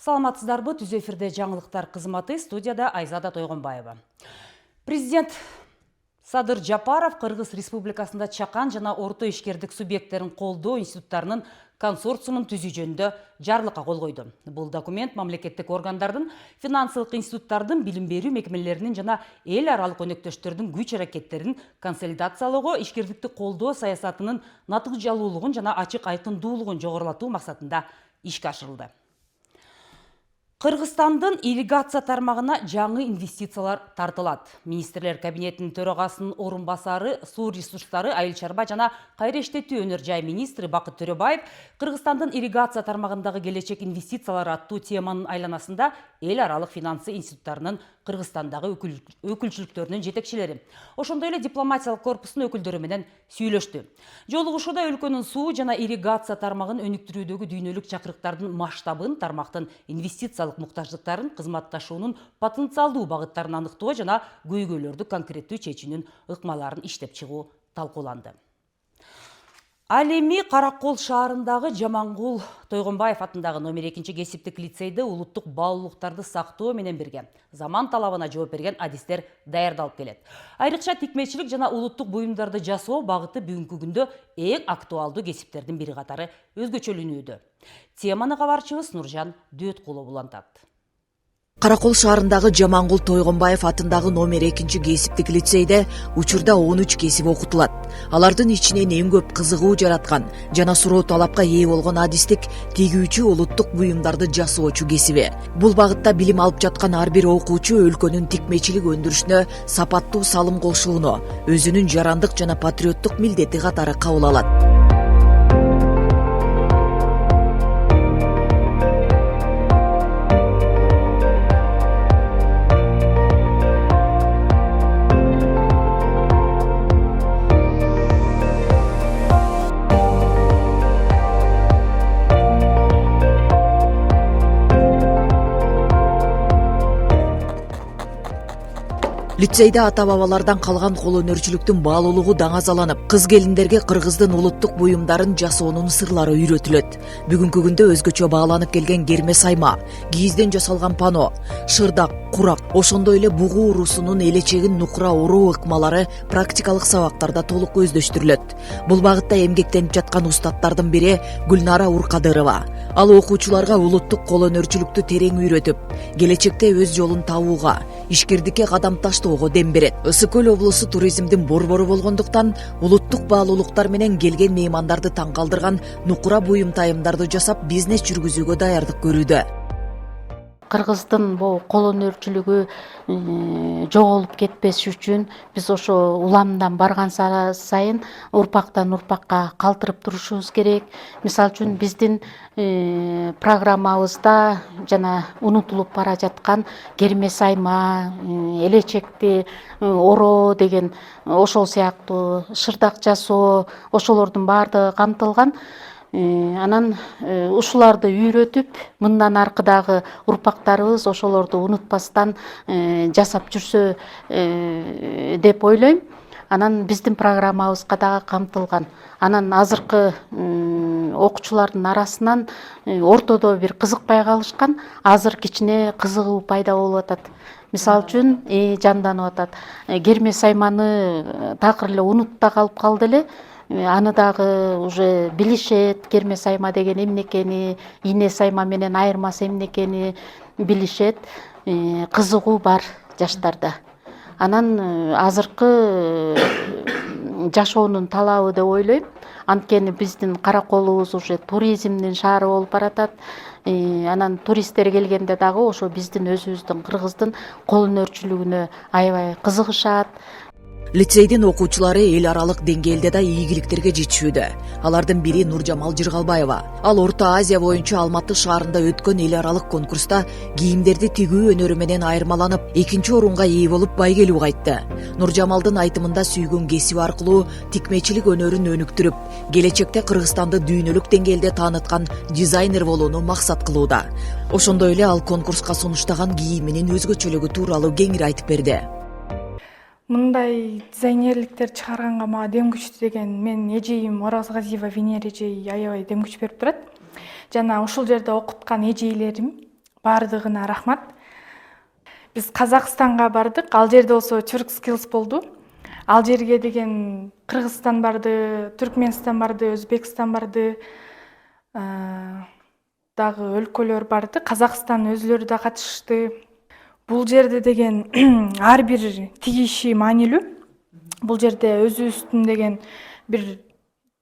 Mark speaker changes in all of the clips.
Speaker 1: Саламатсыздарбы, түз эфирде жаңылыктар кызматы, студияда Айзада Тойгонбаева. Президент Садыр Жапаров Кыргыз Республикасында чакан жана орто ишкердик субъекттерин колдоо институттарынын консорциумун түзүү жөнүндө жарлыкка кол койду. Бул документ мамлекеттик органдардын, финансылык институттардын, билим берүү мекемелеринин жана эл аралык өнөктөштөрдүн күч аракеттерин консолидациялоого, ишкердикти колдоо саясатынын натыйжалуулугун жана ачык айкындуулугун жогорулатуу максатында ишке ашырылды. Кыргызстандын ирригация тармагына жаңы инвестициялар тартылат. Министрлер кабинетинин төрагасынын орун басары, суу ресурстары, айыл чарба жана кайра иштетүү өнөр жай министри Бакыт Төрөбаев Кыргызстандын ирригация тармагындагы келечек инвестициялар аттуу теманын айланасында эл аралык финансы институттарынын Кыргызстандагы өкүлчүлүктөрүнүн жетекчилери, ошондой эле дипломатиялык корпустун өкүлдөрү менен сүйлөштү. Жолугушууда өлкөнүн суу жана ирригация тармагын өнүктүрүүдөгү дүйнөлүк чакырыктардын масштабын, тармактын инвестициялык муктаждыктарын, кызматташуунун потенциалдуу багыттарын аныктоо жана көйгөйлөрдү конкреттүү чечүүнүн ыкмаларын иштеп чыгуу талкууланды. Ал эми Каракол шаарындагы Жамангул Тойгонбаев атындагы номер 2 кесиптик лицейде улуттук баалуулуктарды сактоо менен бирге заман талабына жооп берген адистер даярдалып келет. Айрыкча тикмечилик жана улуттук буюмдарды жасоо багыты бүгүнкү күндө эң актуалдуу кесиптердин бири катары өзгөчөлөнүүдө. Теманы кабарчыбыз Нуржан Дөөткулов улантат.
Speaker 2: Каракол шаарындагы Жамангул Тойгонбаев атындагы номер 2 кесиптик лицейде учурда 13 кесип окутулат. Алардын ичинен эң көп кызыгуу жараткан жана суроо талапка ээ болгон адистик тигүүчү улуттук буюмдарды жасоочу кесиби. Бул багытта билим алып жаткан ар бир окуучу өлкөнүн тикмечилик өндүрүшүнө сапаттуу салым кошууну өзүнүн жарандык жана патриоттук милдети катары кабыл алат. Лицейде ата-бабалардан калган кол өнөрчүлүктүн баалуулугу даңазаланып, кыз келиндерге кыргыздын улуттук буюмдарын жасоонун сырлары үйрөтүлөт. Бүгүнкү күндө өзгөчө бааланып келген керме сайма, кийизден жасалган пано, шырдак, курак, ошондой эле бугу уруусунун элечегин нукура уруу ыкмалары практикалык сабактарда толук өздөштүрүлөт. Бул багытта эмгектенип жаткан устаттардын бири Гүлнара Уркадырова. Ал окуучуларга улуттук кол өнөрчүлүктү терең үйрөтүп, келечекте өз жолун табууга, ишкердикке кадам таштоого дем берет. Ысык Көл облусу туризмдин борбору болгондуктан улуттук баалуулуктар менен келген меймандарды таң калтырган нукура буюм тайымдарды жасап бизнес жүргүзүүгө даярдык көрүүдө.
Speaker 3: Кыргыздын бул кол өнөрчүлүгү жоголуп кетпеш үчүн биз ошо уламдан барган сайын урпактан урпакка калтырып турушубуз керек. Мисалы үчүн биздин программабызда жана унутулуп бара жаткан керме сайма, элечекти ороо деген ошол сыяктуу шырдак жасоо, ошолордун баардыгы камтылган. Анан ушуларды үйрөтүп, мындан аркыдагы урпактарыбыз ошолорду унутпастан жасап жүрсө деп ойлойм. Анан биздин программабызга дагы камтылган. Анан азыркы окуучулардын арасынан ортодо бир кызыкпай калышкан, азыр кичине кызыгуу пайда болуп атат. Мисалы үчүн жанданып атат. Керме сайманы такыр эле унутта калып калды эле. Аны дагы уже билишет, керме сайма деген эмне экени, ийне сайма менен айырмасы эмне экени билишет. Кызыгуу бар жаштарда. Анан азыркы жашоонун талабы деп ойлойм. Анткени биздин Караколубуз уже туризмдин шаары болуп баратат. Анан туристтер келгенде дагы ошо биздин өзүбүздүн Кыргыздын кол өнөрчүлүгүнө аябай кызыгышат.
Speaker 2: Лицейдин окуучулары эл аралык деңгээлде да ийгиликтерге жетишүүдө. Алардын бири Нуржамал Жыргалбаева. Ал Орто Азия боюнча Алматы шаарында өткөн эл аралык конкурста кийимдерди тигүү өнөрү менен айырмаланып, 2-орунга ээ болуп байгелүү кайтты. Нуржамалдын айтымында сүйгөн кесиби аркылуу тикмечилик өнөрүн өнүктүрүп, келечекте Кыргызстанды дүйнөлүк деңгээлде тааныткан дизайнер болууну максат кылууда. Ошондой эле ал конкурска сунуштаган кийиминин өзгөчөлүгү тууралуу кеңири айтып берди.
Speaker 4: Мындай дизайнерликтер чыгарганга мага дем күчтү деген менин эжейим Оразгазиева Венера эжей аябай дем күч берип турат. Жана ушул жерде окуткан эжейлерим баардыгына рахмат. Биз Казакстанга бардык. Ал жерде болсо Turk Skills болду. Ал жерге деген Кыргызстан барды, Түркменстан барды, Өзбекстан барды, дагы өлкөлөр барды. Казакстан өзлөрү да катышты. Бул жерде деген ар бир тигиши маанилүү. Бул жерде өзүбүздүн деген бир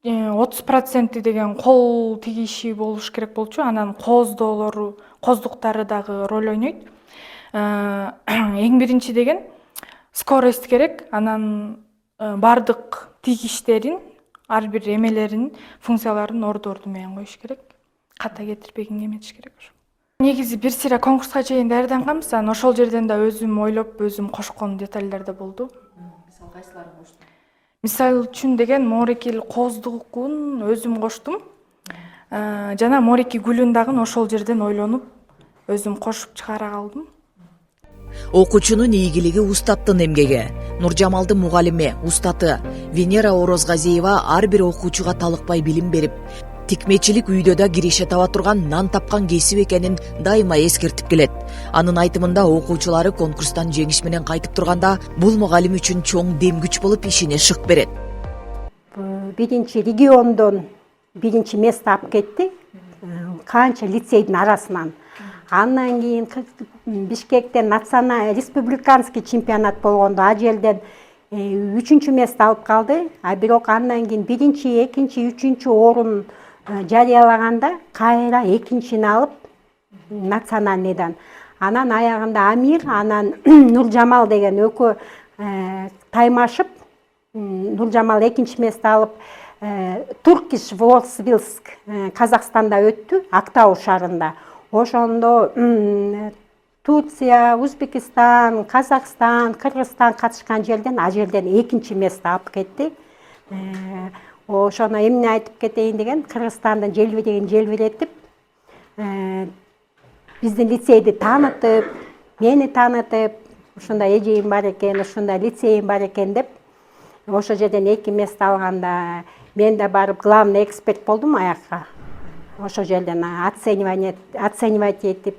Speaker 4: 30% деген кол тигиши болуш керек болчу. Анан коздуктары дагы роль ойнойт. Эң биринчи деген скорость керек. Анан бардык тигиштерин, ар бир эмелерин, функцияларын орду менен коюш керек. Ката кетирбегин эметиш керек. Негизи бир сыйра конкурска чейин даярданганбыз. Анан ошол жерден да өзүм ойлоп, өзүм кошкон детальдар да болду.
Speaker 3: Мисалы кайсыларын коштуң?
Speaker 4: Мисал үчүн деген морекил коздугун өзүм коштум. Жана мореки гүлүн дагы ошол жерден ойлонуп, өзүм кошуп чыгара калдым.
Speaker 2: Окуучунун ийгилиги устаттын эмгеги. Нуржамалдын мугалими, устаты Венера Орозгазиева ар бир окуучуга талыкпай билим берип, тикмечилик үйдө да киреше таба турган нан тапкан кесип экенин дайыма эскертип келет. Анын айтымында окуучулары конкурстан жеңиш менен кайтып турганда бул мугалим үчүн чоң дем күч болуп ишине шык берет.
Speaker 5: Биринчи региондон биринчи место алып кетти. Канча лицейдин арасынан. Андан кийин Бишкектен республиканский чемпионат болгондо ал жерден 3-чү место алып калды. Бирок андан кийин 1-чи, 2-чи, 3-чү орун жарыялаганда кайра 2-чини алып национальныйдан. Анан аягында Амир, анан Нуржамал деген экөө таймашып, Нуржамал 2-чи место алып Turkish Волсвилск Казакстанда өттү, Актау шаарында. Ошондо Турция, Өзбекстан, Казакстан, Кыргызстан катышкан жерден ал жерден 2-чи место алып кетти. Ошону эмне айтып кетейин деген, Кыргызстандын желбиретип, биздин лицейди таанытып, мени таанытып, ушундай эжейим бар экен, ушундай лицейим бар экен деп, ошол жерден 2 место алганда мен да барып главный эксперт болдум аякка. Ошол жерден оценивать этип,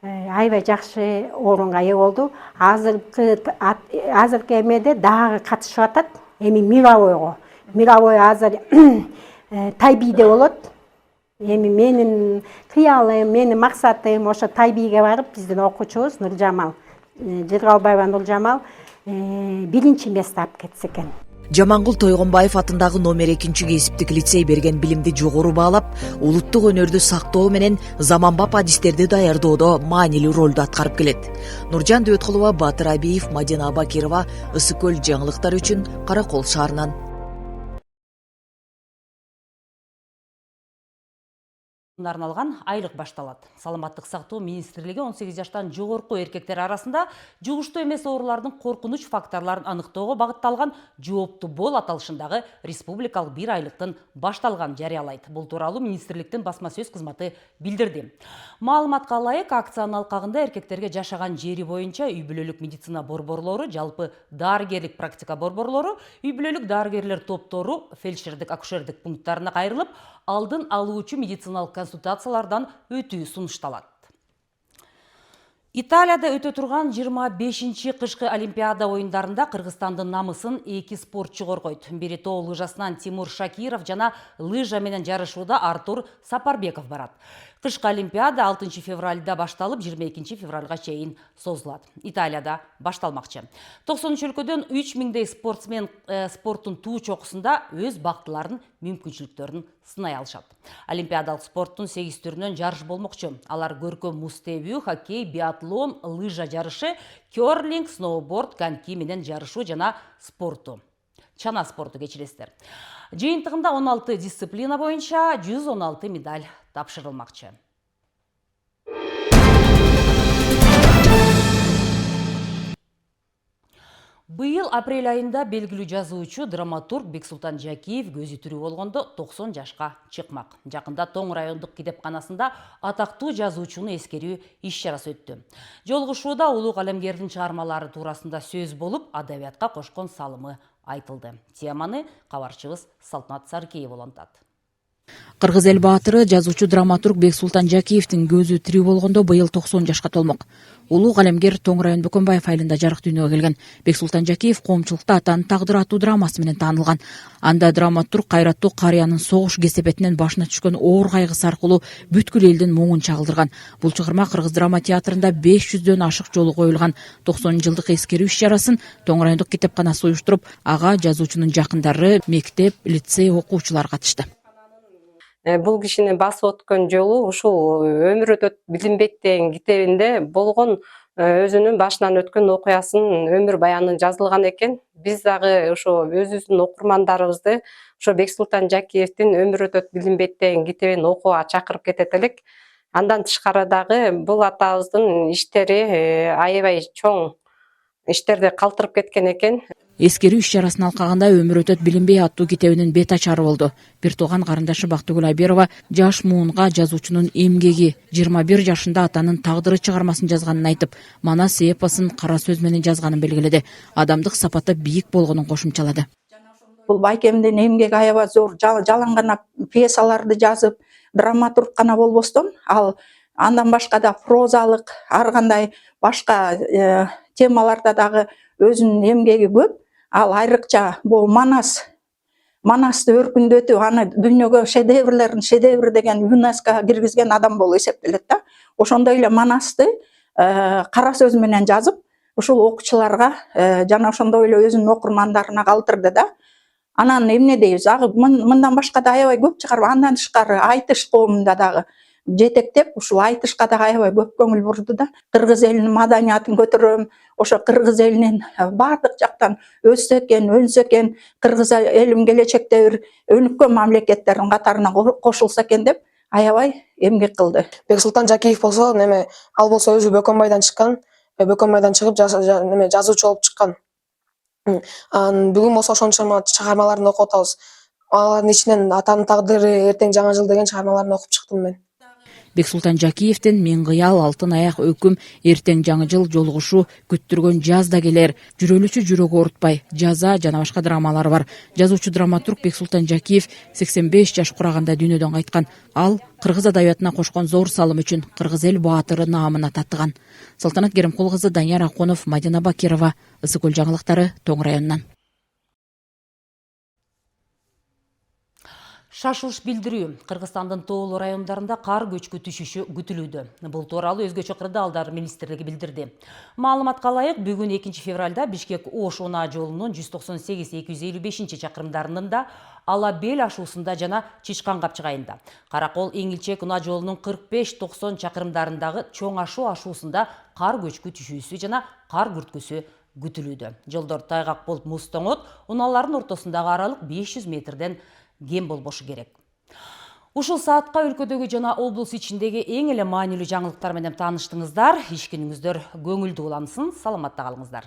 Speaker 5: аябай жакшы орунга ээ болду. Азыркы эмеде дагы катышып атат. Эми мировойго. Мировой азыр Тайбийде болот. Эми менин кыялым, менин максатым ошо Тайбийге барып, биздин окуучубуз Нуржамал, Жыргалбаева Нуржамал 1-чи место алып кетсе экен.
Speaker 2: Жамангул Тойгонбаев атындагы номер 2-чи кесиптик лицей берген билимди жогору баалап, улуттук өнөрдү сактоо менен заманбап адистерди даярдоодо маанилүү ролду аткарып келет. Нуржан Дөөткулова, Батыр Абиев, Мадина Абакирова, Ысыкөл жаңылыктар үчүн Каракол шаарынан.
Speaker 1: Арналган айлык башталат. Саламаттык сактоо министрлиги 18 жаштан жогорку эркектер арасында жугуштуу эмес оорулардын коркунуч факторлорун аныктоого багытталган жооптуу бол аталышындагы республикалык 1 айлыктын башталганын жарыялайт. Бул тууралуу министрликтин басма сөз кызматы билдирди. Маалыматка ылайык, акциянын алкагында эркектерге жашаган жери боюнча үй бүлөлүк медицина борборлору, жалпы дарыгерлик практика борборлору, үй бүлөлүк дарыгерлер топтору фельдшердик акушердик пункттарына кайрылып, алдын алуучу медициналык консультациялардан өтүү сунушталат. Италияда өтө турган 25-чи кышкы Олимпиада оюндарында Кыргызстандын намысын 2 спортчу коргойт. Бири тоо лыжасынан Тимур Шакиров жана лыжа менен жарышууда Артур Сапарбеков барат. Кышкы Олимпиада 6 февралда башталып, 22 февралга чейин созулат. Италияда башталмакчы. 90 өлкөдөн 3000дей спортсмен спорттун туу чокусунда өз бактыларын, мүмкүнчүлүктөрүн сынай алышат. Олимпиадалык спорттун 8 түрүнөн жарыш болмокчу. Алар көркөм муз тебүү, хоккей, биатлон, лыжа жарышы, керлинг, сноуборд, коньки менен жарышуу жана спорту. Чана спорту кечиресиздер. Жыйынтыгында 16 дисциплина боюнча 116 медаль тапшырылмакчы. Быйыл апрель айында белгилүү жазуучу, драматург Бексултан Жакиев көзү тирүү болгондо 90 жашка чыкмак. Жакында Тоң райондук китепканасында атактуу жазуучуну эскерүү иш-чарасы өттү. Жолугушууда улуу калемгердин чыгармалары туурасында сөз болуп, адабиятка кошкон салымы айтылды. Теманы кабарчыбыз Салтанат Сарыкеева улантат.
Speaker 2: Кыргыз эл баатыры жазуучу драматург Бексултан Жакиевдин көзү тирүү болгондо быйыл 90 жашка толмок. Улуу калемгер Тоңрайын Бөкөнбаев айылында жарык дүйнөгө келген. Бексултан Жакиев коомчулукта атанын тагдыр аттуу драмасы менен таанылган. Анда драматург кайраттуу карыянын согуш кесепетинен башына түшкөн оор кайгысы аркылуу бүткүл элдин муңун чагылдырган. Бул чыгарма Кыргыз драма театрында 500дөн ашык жолу коюлган 90-жылдык эскерүү иш-чарасын Тоңрайындык китепканасы уюштуруп, ага жазуучунун жакындары, мектеп, лицей окуучулары катышты.
Speaker 6: Бул кишинин басып өткөн жолу ушул өмүр өтөт билинбейт деген китебинде болгон өзүнүн башынан өткөн окуясын өмүр баянын жазылган экен. Биз дагы ошо өзүбүздүн окурмандарыбызды ошо Бексултан Жакиевдин өмүр өтөт билинбейт деген китебин окууга чакырып кетет элек. Андан тышкары дагы бул атабыздын иштери аябай чоң иштерде калтырып кеткен экен.
Speaker 2: Эскерүү иш-чарасын алкаганда өмүр өтөт билинбей аттуу китебинин бет ачары болду. Бир тууган карындашы Бактыгүл Айберова жаш муунга жазуучунун эмгеги 21 жашында атанын тагдыры чыгармасын жазганын айтып, Манас эпосун кара сөз менен жазганын белгиледи. Адамдык сапаты бийик болгонун кошумчалады.
Speaker 7: Бул байкемдин эмгеги аябай зор, жалаң гана пьесаларды жазып, драматург гана болбостон, ал андан башка да прозалык, ар кандай башка темаларда дагы өзүнүн эмгеги көп. Ал айрыкча бул Манасты өркүндөтүү, аны дүйнөгө шедевр деген ЮНЕСКО киргизген адам болуп эсептелет да. Ошондой эле Манасты кара сөз менен жазып, ушул окуучуларга жана ошондой эле өзүнүн окурмандарына калтырды да. Анан эмне дейбиз? Мындан башка да аябай көп чыгар. Андан тышкары айтыш коомунда дагы жетектеп, ушул айтышка дагы аябай көп көңүл бурду да. Кыргыз элинин маданиятын көтөрөм, ошо кыргыз элинин баардык жактан өнсө экен, кыргыз элим келечекте бир өнүккөн мамлекеттердин катарына кошулса экен деп аябай эмгек кылды.
Speaker 8: Бексултан Жакиев болсо, ал болсо өзү Бөкөнбайдан чыккан, Бөкөнбайдан чыгып жазуучу болуп чыккан. Бүгүн болсо ошонун чыгармаларын окуп атабыз. Алардын ичинен Атанын тагдыры, Эртең жаңы жыл деген чыгармаларын окуп чыктым мен.
Speaker 2: Бексултан Жакиевдин Мен кыял, Алтын аяк, Өкүм, Эртең жаңы жыл, Жолугушуу, Күттүргөн жаз да келер, Жүрөлүчү жүрөгү оорутпай, Жаза жана башка драмалары бар. Жазуучу драматург Бексултан Жакиев 85 жаш кураганда дүйнөдөн кайткан. Ал кыргыз адабиятына кошкон зор салым үчүн кыргыз эл баатыры наамына татыган. Салтанат Керимкул кызы, Данияр Акунов, Мадина Бакирова, Ысык көл жаңылыктары, Тоң районунан.
Speaker 1: Шашылыш билдирүү. Кыргызстандын тоолуу райондарында кар көчкү түшүшү күтүлүүдө. Бул тууралуу Өзгөчө кырдаалдар министрлиги билдирди. Маалыматка ылайык, бүгүн 2 февралда Бишкек-Ош унаа жолунун 198-255 чакырымдарында Ала Бел ашуусунда жана Чичкан Капчык айылында, Каракол Эңилчек унаа жолунун 45-90 чакырымдарындагы Чоң Ашуу ашуусунда кар көчкү түшүүсү жана кар күрткүсү күтүлүүдө. Жолдор тайгак болуп муз тоңот, унаалардын ортосундагы аралык 500 метрден кем болбошу керек. Ушул саатка өлкөдөгү жана облус ичиндеги эң эле маанилүү жаңылыктар менен тааныштыңыздар. Иш күнүңүздөр көңүлдүү улансын, саламатта калыңыздар.